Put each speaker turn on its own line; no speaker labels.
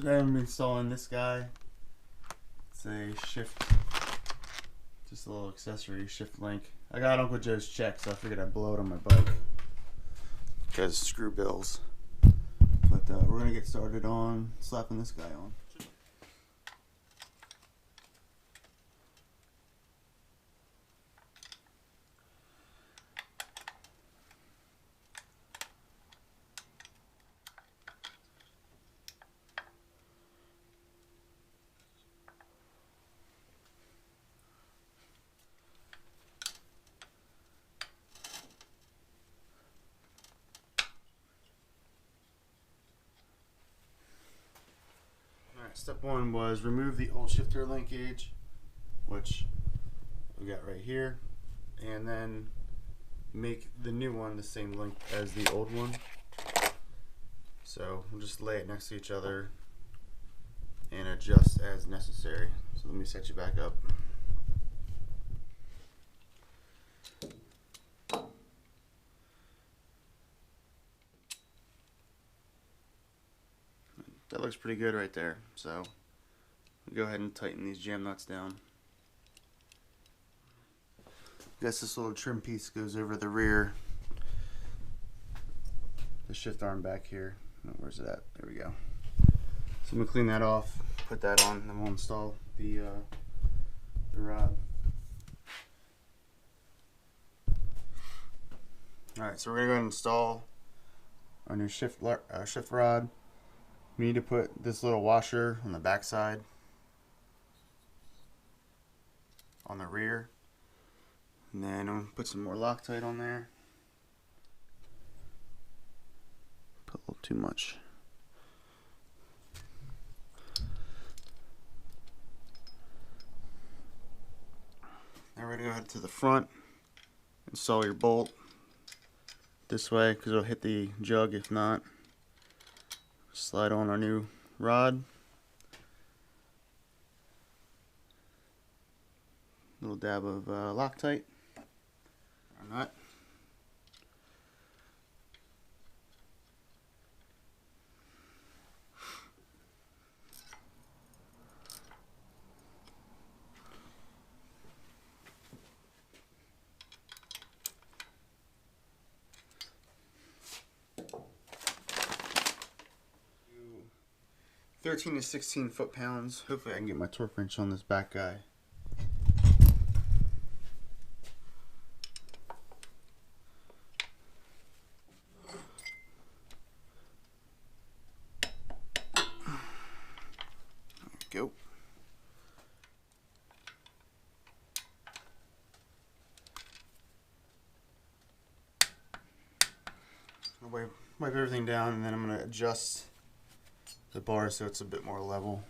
Today I'm installing this guy. It's a shift, just a little accessory, shift link. I got Uncle Joe's check, so I figured I'd blow it on my bike. Because screw bills. But we're gonna get started on slapping this guy on. Step one was remove the old shifter linkage, which we got right here, and then make the new one the same length as the old one. So we'll just lay it next to each other and adjust as necessary. So let me set you back up. That looks pretty good right there. So we'll go ahead and tighten these jam nuts down. I guess this little trim piece goes over the rear, the shift arm back here. Oh, where's it at? There we go. So I'm gonna clean that off, put that on, and then we'll install the rod. All right, so we're gonna go ahead and install our new shift rod. We need to put this little washer on the back side, on the rear, and then I'm gonna put some more Loctite on there. Put a little too much. Now we're gonna go ahead to the front, install your bolt this way because it'll hit the jug if not. Slide on our new rod. Little dab of Loctite. Our nut. Do 13 to 16 foot-pounds. Hopefully I can get my torque wrench on this back guy. There we go. I'll wipe everything down, and then I'm going to adjust the bar so it's a bit more level.